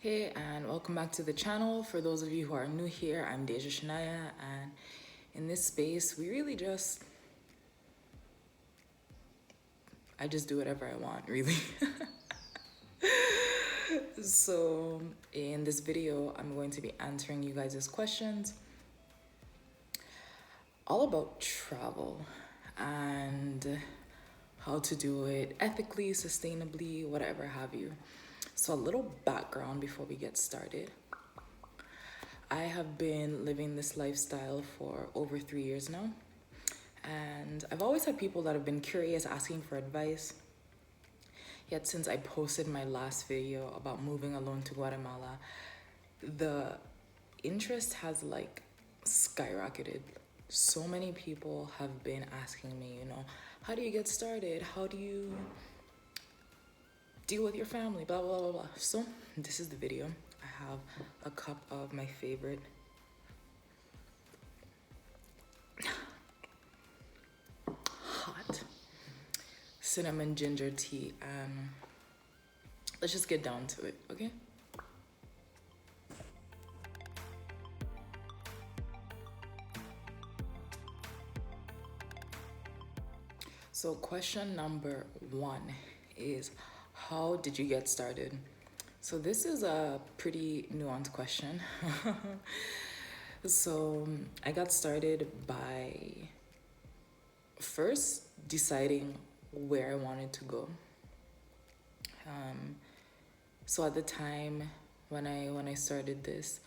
Hey, and welcome back to the channel. For those of you who are new here, I'm Chaniah, and in this space, I just do whatever I want, really. So, in this video, I'm going to be answering you guys' questions all about travel and how to do it ethically, sustainably, whatever have you. So, a little background before we get started. I have been living this lifestyle for over 3 years now. And I've always had people that have been curious, asking for advice. Yet since I posted my last video about moving alone to Guatemala, the interest has skyrocketed. So many people have been asking me, how do you get started? How do you deal with your family? Blah, blah, blah, blah. So this is the video. I have a cup of my favorite hot cinnamon ginger tea, and let's just get down to it, okay? So question number 1 is, how did you get started? So this is a pretty nuanced question. So I got started by first deciding where I wanted to go. So at the time when I started this,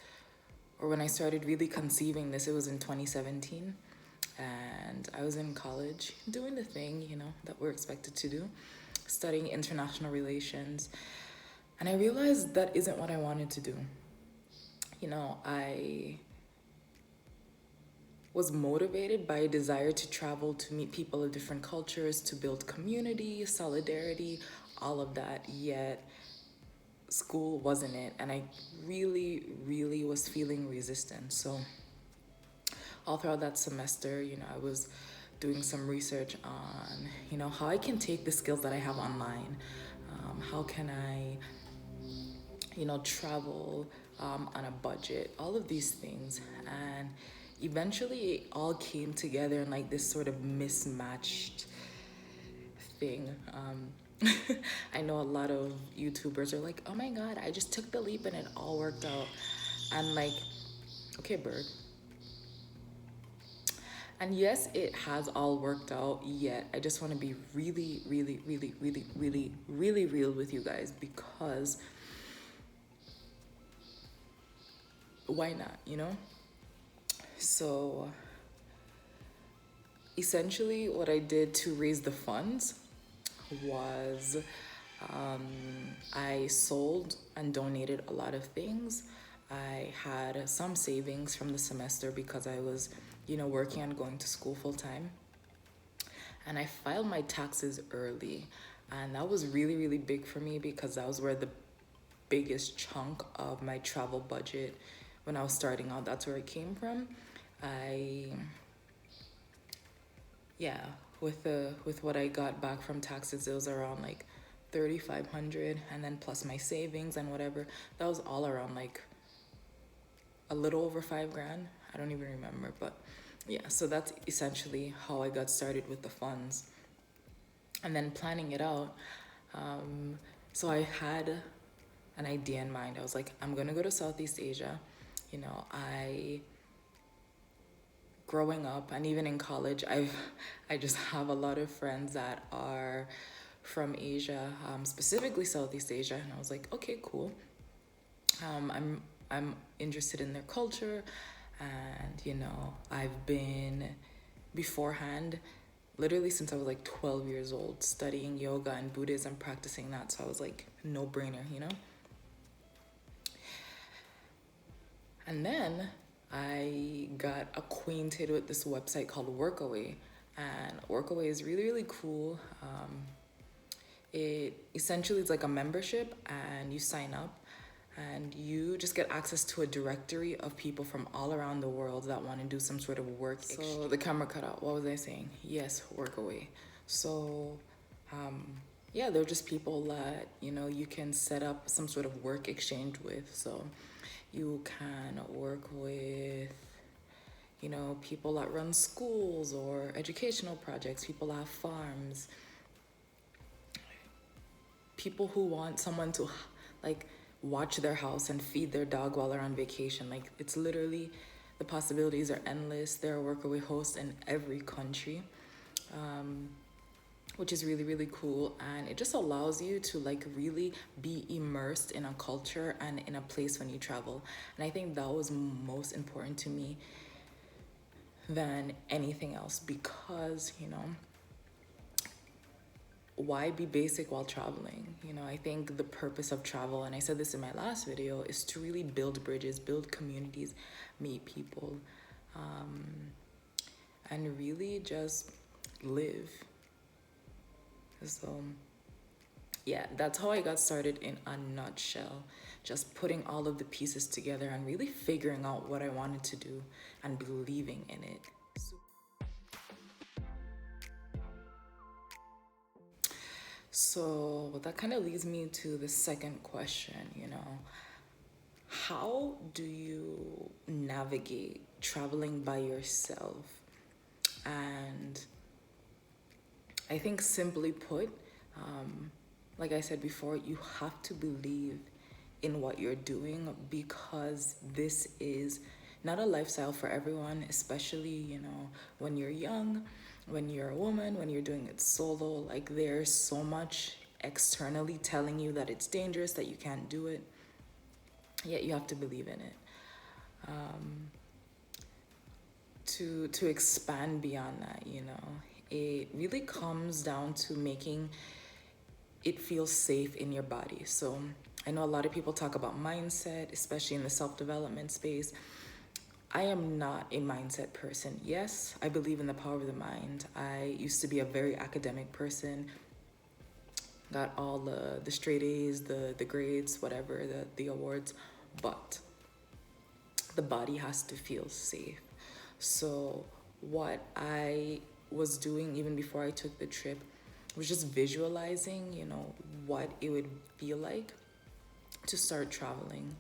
or when I started really conceiving this, it was in 2017. And I was in college doing the thing, that we're expected to do, studying international relations. And I realized that isn't what I wanted to do. I was motivated by a desire to travel, to meet people of different cultures, to build community, solidarity, all of that. Yet school wasn't it. And I really, really was feeling resistance. So all throughout that semester, I was doing some research on, how I can take the skills that I have online. How can I, travel on a budget, all of these things. And eventually it all came together in this sort of mismatched thing. I know a lot of YouTubers are like, oh my God, I just took the leap and it all worked out. And okay, bird. And yes, it has all worked out, yet I just want to be really, really, really, really, really, really real with you guys, because why not, So essentially what I did to raise the funds was I sold and donated a lot of things. I had some savings from the semester because I was, working on going to school full time. And I filed my taxes early. And that was really, really big for me because that was where the biggest chunk of my travel budget, when I was starting out, that's where it came from. With what I got back from taxes, it was around 3,500, and then plus my savings and whatever, that was all around a little over 5 grand. I don't even remember, but yeah, so that's essentially how I got started with the funds. And then planning it out, so I had an idea in mind. I was like, I'm gonna go to Southeast Asia. Growing up and even in college, I just have a lot of friends that are from Asia, specifically Southeast Asia, and I was like, okay, cool. I'm interested in their culture, and I've been beforehand, literally since I was 12 years old, studying yoga and Buddhism, practicing that. So I was like, no brainer, And then I got acquainted with this website called Workaway, and Workaway is really, really cool. It essentially is like a membership, and you sign up and you just get access to a directory of people from all around the world that want to do some sort of work. So the camera cut out. What was I saying? Yes, Workaway. So yeah, they're just people that, you know, you can set up some sort of work exchange with. So you can work with, you know, people that run schools or educational projects, people that have farms, people who want someone to like watch their house and feed their dog while they're on vacation. Like, it's literally, the possibilities are endless. There are workaway hosts in every country, which is really, really cool. And it just allows you to like really be immersed in a culture and in a place when you travel. And I think that was most important to me than anything else, because, you know, why be basic while traveling? You know, I think the purpose of travel, and I said this in my last video, is to really build bridges, build communities, meet people, and really just live. So yeah, that's how I got started in a nutshell. Just putting all of the pieces together and really figuring out what I wanted to do and believing in it. So that kind of leads me to the second question, you know. How do you navigate traveling by yourself? And I think, simply put, like I said before, you have to believe in what you're doing, because this is not a lifestyle for everyone, especially, you know, when you're young, when you're a woman, when you're doing it solo. Like, there's so much externally telling you that it's dangerous, that you can't do it, yet you have to believe in it. To expand beyond that, you know, it really comes down to making it feel safe in your body. So I know a lot of people talk about mindset, especially in the self-development space. I am not a mindset person. Yes, I believe in the power of the mind. I used to be a very academic person, got all the straight A's, the grades, whatever, the awards, but the body has to feel safe. So what I was doing even before I took the trip was just visualizing, you know, what it would feel like to start traveling,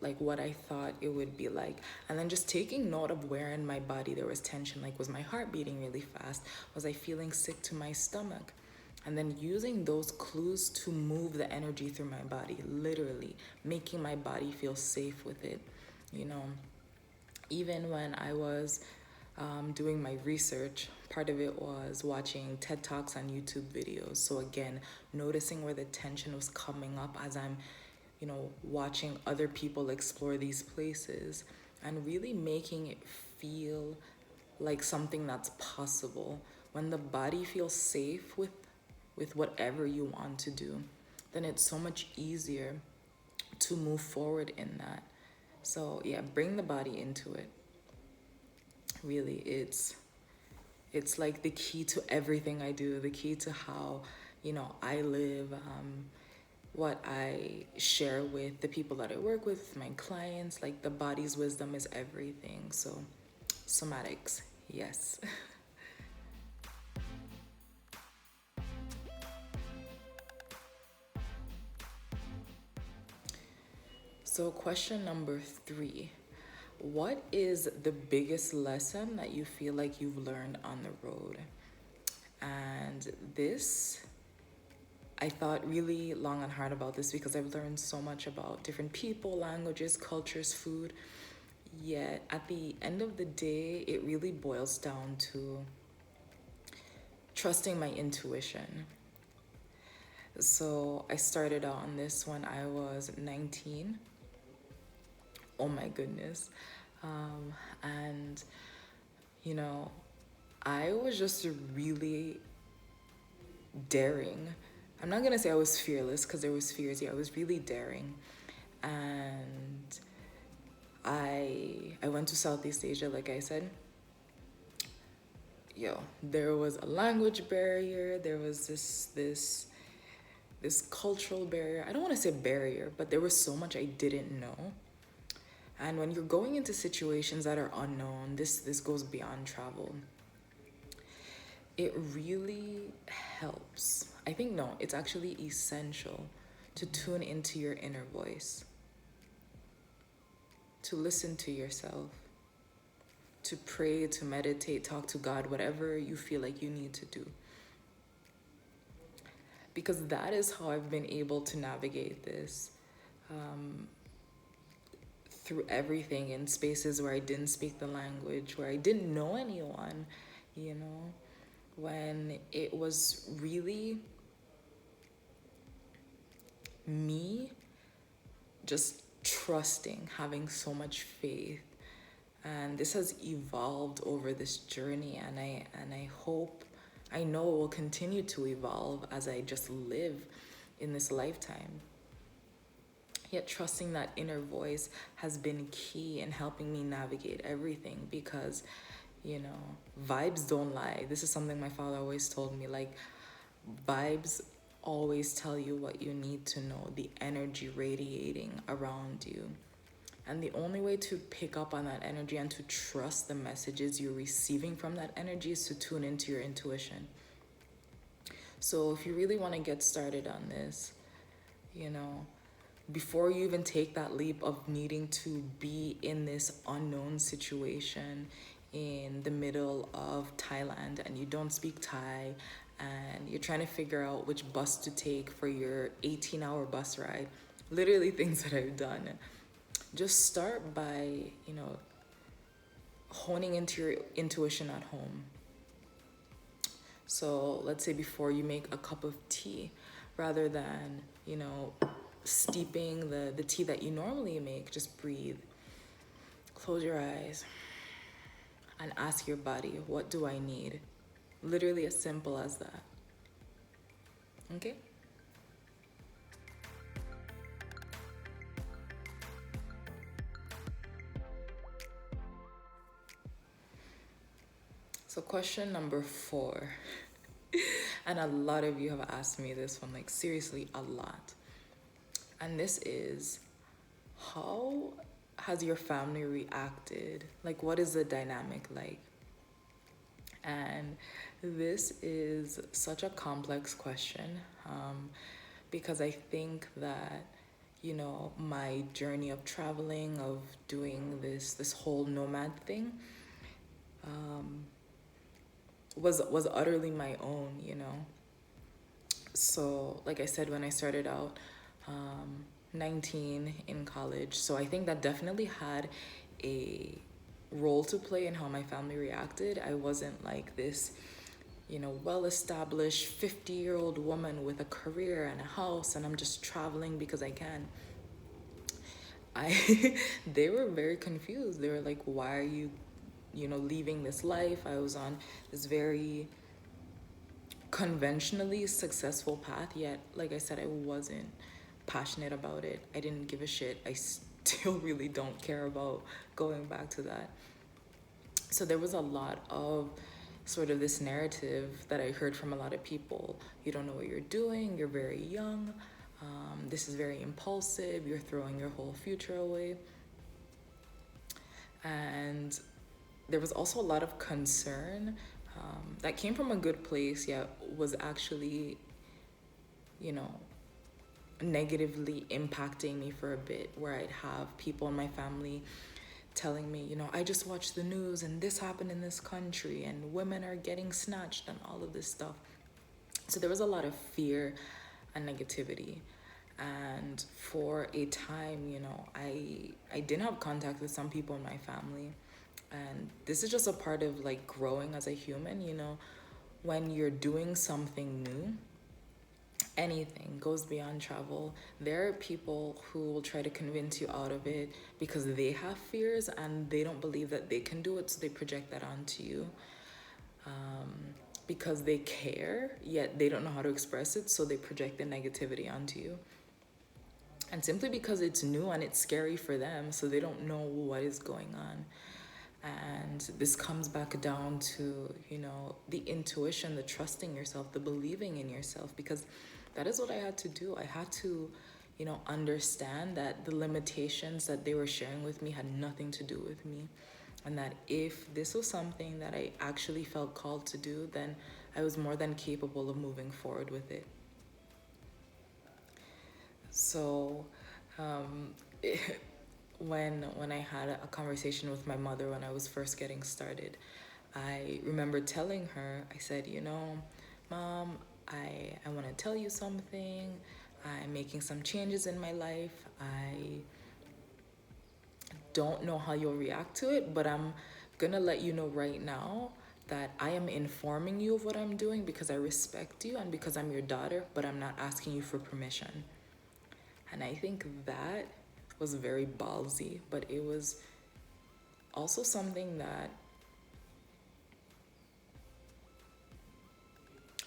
like what I thought it would be like, and then just taking note of where in my body there was tension. Like, was my heart beating really fast? Was I feeling sick to my stomach? And then using those clues to move the energy through my body, literally making my body feel safe with it, you know. Even when I was doing my research, part of it was watching TED Talks on YouTube videos. So again, noticing where the tension was coming up as I'm, you know, watching other people explore these places, and really making it feel like something that's possible. When the body feels safe with whatever you want to do, then it's so much easier to move forward in that. So yeah, bring the body into it. Really, it's like the key to everything I do, the key to how, you know, I live, what I share with the people that I work with, my clients. Like, the body's wisdom is everything. So somatics, yes. So question number 3. What is the biggest lesson that you feel like you've learned on the road? And this, I thought really long and hard about this, because I've learned so much about different people, languages, cultures, food. Yet at the end of the day, it really boils down to trusting my intuition. So I started out on this when I was 19. Oh my goodness. And, you know, I was just really daring. I'm not gonna say I was fearless, because there was fears. Yeah, I was really daring. And I went to Southeast Asia, like I said. Yo, there was a language barrier, there was this cultural barrier. I don't want to say barrier, but there was so much I didn't know. And when you're going into situations that are unknown, this goes beyond travel. It really helps. I think no, it's actually essential to tune into your inner voice, to listen to yourself, to pray, to meditate, talk to God, whatever you feel like you need to do. Because that is how I've been able to navigate this through everything, in spaces where I didn't speak the language, where I didn't know anyone, you know, when it was really me just trusting, having so much faith. And this has evolved over this journey, and I hope, I know it will continue to evolve as I just live in this lifetime. Yet trusting that inner voice has been key in helping me navigate everything, because, you know, vibes don't lie. This is something my father always told me, like, vibes always tell you what you need to know, the energy radiating around you. And the only way to pick up on that energy and to trust the messages you're receiving from that energy is to tune into your intuition. So if you really want to get started on this, you know, before you even take that leap of needing to be in this unknown situation in the middle of Thailand, and you don't speak Thai, and you're trying to figure out which bus to take for your 18-hour bus ride, literally things that I've done, just start by, you know, honing into your intuition at home. So let's say before you make a cup of tea, rather than, you know, steeping the tea that you normally make, just breathe, close your eyes, and ask your body, what do I need? Literally as simple as that. Okay? So question number 4. And a lot of you have asked me this one, like seriously, a lot. And this is, how has your family reacted? Like, what is the dynamic like? And this is such a complex question, because I think that, you know, my journey of traveling, of doing this whole nomad thing, was utterly my own, you know. So like I said, when I started out, 19 in college, so I think that definitely had a role to play in how my family reacted. I wasn't like this, you know, well-established 50-year-old woman with a career and a house, and I'm just traveling because I can. They were very confused. They were like, why are you, you know, leaving this life? I was on this very conventionally successful path, yet, like I said, I wasn't passionate about it. I didn't give a shit. I still really don't care about going back to that. So there was a lot of sort of this narrative that I heard from a lot of people. You don't know what you're doing, you're very young, this is very impulsive, you're throwing your whole future away. And there was also a lot of concern that came from a good place, yet was actually, you know, negatively impacting me for a bit, where I'd have people in my family telling me, you know, I just watched the news and this happened in this country and women are getting snatched and all of this stuff. So there was a lot of fear and negativity. And for a time, you know, I didn't have contact with some people in my family. And this is just a part of like growing as a human, you know, when you're doing something new, anything goes beyond travel. There are people who will try to convince you out of it because they have fears and they don't believe that they can do it, so they project that onto you. Because they care, yet they don't know how to express it, so they project the negativity onto you. And simply because it's new and it's scary for them, so they don't know what is going on. And this comes back down to, you know, the intuition, the trusting yourself, the believing in yourself, because that is what I had to do. I had to, you know, understand that the limitations that they were sharing with me had nothing to do with me. And that if this was something that I actually felt called to do, then I was more than capable of moving forward with it. So, um, when I had a conversation with my mother when I was first getting started, I remember telling her, I said, Mom, I want to tell you something. I'm making some changes in my life. I don't know how you'll react to it, but I'm gonna let you know right now that I am informing you of what I'm doing because I respect you and because I'm your daughter, but I'm not asking you for permission. And I think that was very ballsy, but it was also something that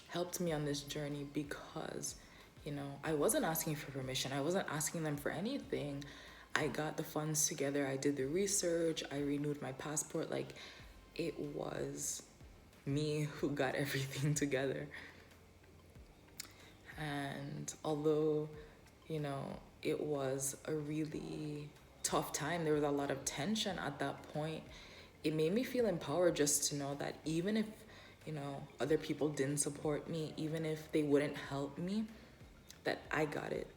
helped me on this journey because, I wasn't asking for permission. I wasn't asking them for anything. I got the funds together. I did the research. I renewed my passport. Like, it was me who got everything together. And although, you know, it was a really tough time, there was a lot of tension at that point. It made me feel empowered just to know that even if, other people didn't support me, even if they wouldn't help me, that I got it.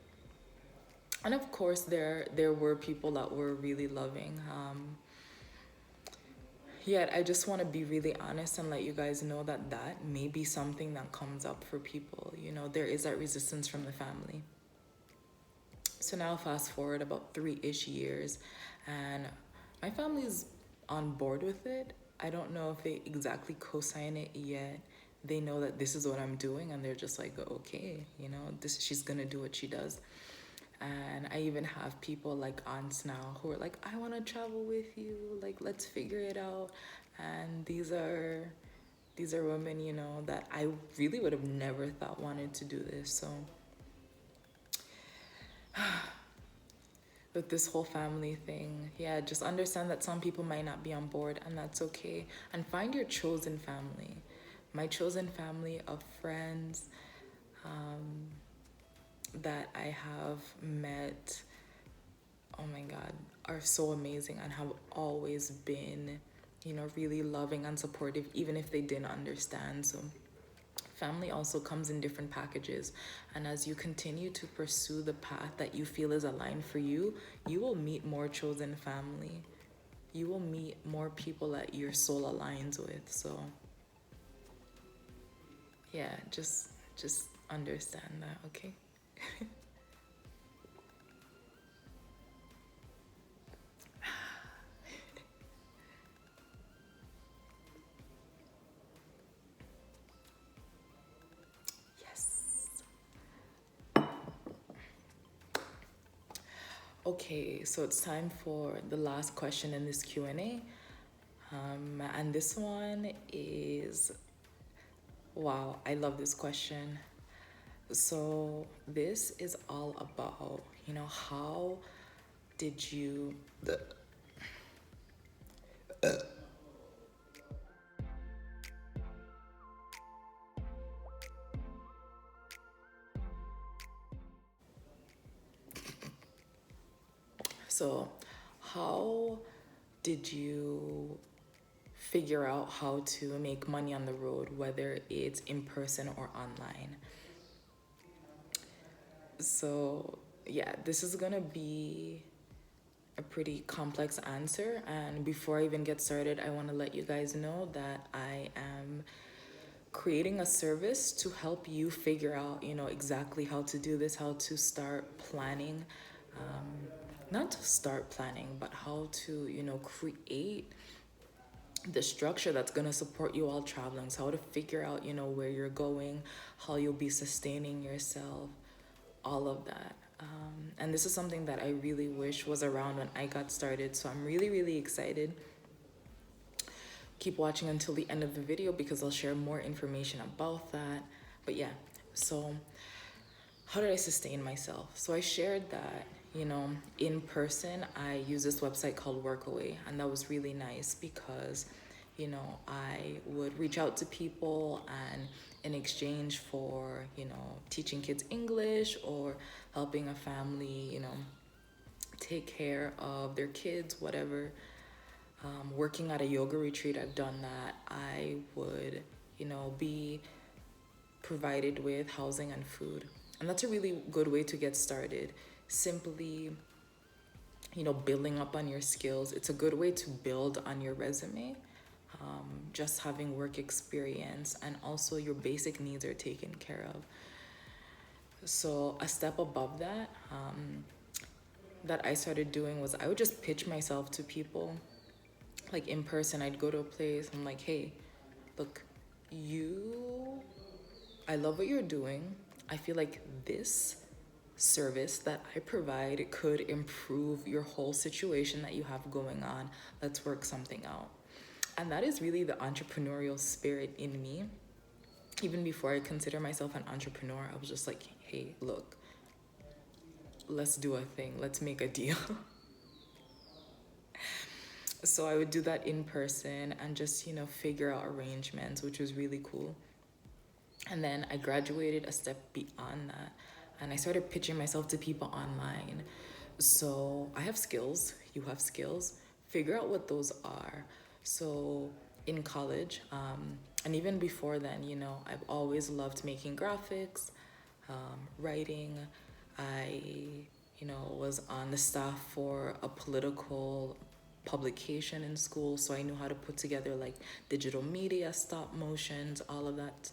And of course, there were people that were really loving. Yet I just want to be really honest and let you guys know that that may be something that comes up for people. There is that resistance from the family. So now fast forward about 3-ish years, and my family's on board with it. I don't know if they exactly co-sign it yet. They know that this is what I'm doing, and they're just like, okay, this she's gonna do what she does. And I even have people like aunts now who are like, I want to travel with you. Like, let's figure it out. And these are women, that I really would have never thought wanted to do this. So with this whole family thing, yeah, just understand that some people might not be on board, and that's okay. And find your chosen family. My chosen family of friends that I have met, oh my God, are so amazing and have always been, really loving and supportive, even if they didn't understand. So family also comes in different packages. And as you continue to pursue the path that you feel is aligned for you, you will meet more chosen family. You will meet more people that your soul aligns with. So yeah, just understand that, okay? Yes. Okay, so it's time for the last question in this Q&A. And this one is, wow, I love this question. So this is all about, how did you, so how did you figure out how to make money on the road, whether it's in person or online? So yeah, this is gonna be a pretty complex answer. And before I even get started, I want to let you guys know that I am creating a service to help you figure out, exactly how to do this, how to start planning, not to start planning, but how to, create the structure that's going to support you while traveling. So how to figure out, where you're going, how you'll be sustaining yourself, all of that. And this is something that I really wish was around when I got started. So I'm really, really excited. Keep watching until the end of the video because I'll share more information about that. But yeah, so how did I sustain myself? So I shared that, in person, I use this website called Workaway, and that was really nice because, I would reach out to people, and in exchange for, teaching kids English or helping a family, take care of their kids, whatever. Working at a yoga retreat, I've done that. I would, be provided with housing and food. And that's a really good way to get started. Simply, building up on your skills. It's a good way to build on your resume. Just having work experience, and also your basic needs are taken care of. So a step above that, that I started doing was I would just pitch myself to people. Like in person, I'd go to a place. I'm like, hey, look, I love what you're doing. I feel like this service that I provide could improve your whole situation that you have going on. Let's work something out. And that is really the entrepreneurial spirit in me. Even before I consider myself an entrepreneur, I was just like, hey, look, let's do a thing. Let's make a deal. So I would do that in person and just, figure out arrangements, which was really cool. And then I graduated a step beyond that, and I started pitching myself to people online. So I have skills, you have skills, figure out what those are. So in college, and even before then, I've always loved making graphics, writing. I, was on the staff for a political publication in school, so I knew how to put together like digital media, stop motions, all of that,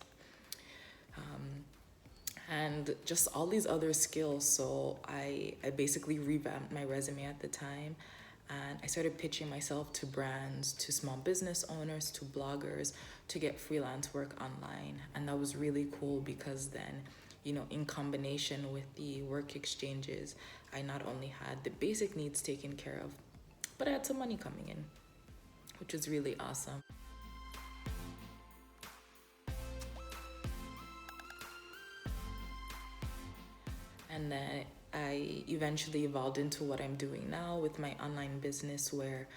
and just all these other skills. So I basically revamped my resume at the time, and I started pitching myself to brands, to small business owners, to bloggers, to get freelance work online. And that was really cool because then, in combination with the work exchanges, I not only had the basic needs taken care of, but I had some money coming in, which was really awesome. And then I eventually evolved into what I'm doing now with my online business, where,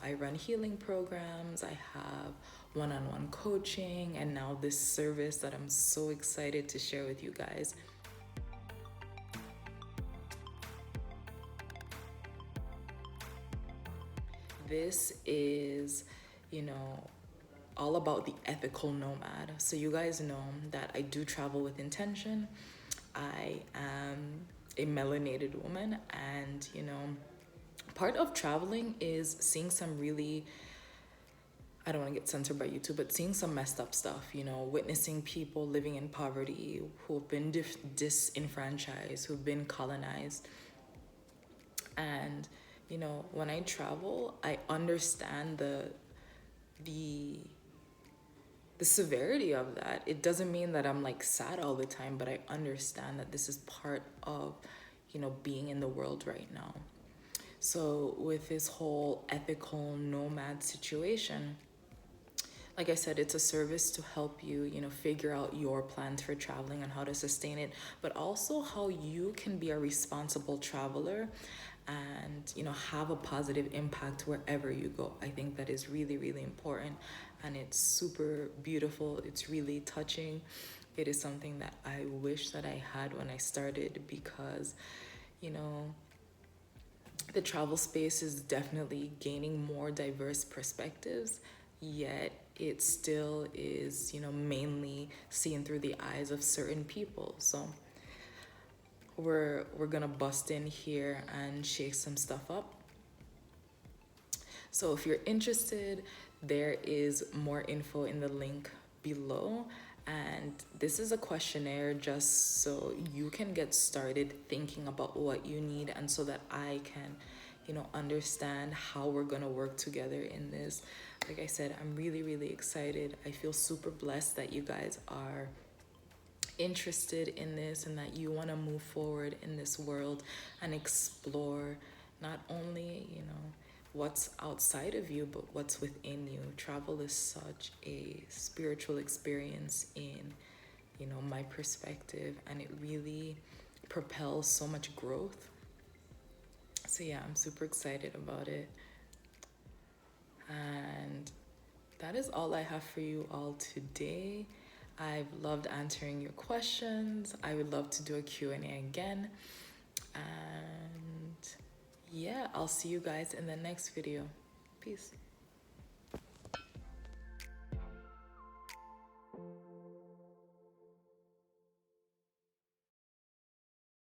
I run healing programs, I have one-on-one coaching, and now this service that I'm so excited to share with you guys. This is, all about the ethical nomad. So you guys know that I do travel with intention. I am a melanated woman, and part of traveling is seeing some really, I don't want to get censored by YouTube, but seeing some messed up stuff, witnessing people living in poverty, who've been disenfranchised, who've been colonized. And when I travel, I understand the severity of that. It doesn't mean that I'm like sad all the time, but I understand that this is part of, being in the world right now. So with this whole ethical nomad situation, like I said, it's a service to help you, figure out your plans for traveling and how to sustain it, but also how you can be a responsible traveler and, have a positive impact wherever you go. I think that is really, really important, and it's super beautiful. It's really touching. It is something that I wish that I had when I started, because, the travel space is definitely gaining more diverse perspectives, yet it still is, mainly seen through the eyes of certain people. So we're gonna bust in here and shake some stuff up. So if you're interested, there is more info in the link below. And this is a questionnaire just so you can get started thinking about what you need, and so that I can, understand how we're gonna work together in this. Like I said, I'm really, really excited. I feel super blessed that you guys are interested in this and that you want to move forward in this world and explore not only, what's outside of you, but what's within you. Travel is such a spiritual experience in, my perspective, and it really propels so much growth. So yeah, I'm super excited about it. And that is all I have for you all today. I've loved answering your questions. I would love to do a Q&A again. And yeah, I'll see you guys in the next video. Peace.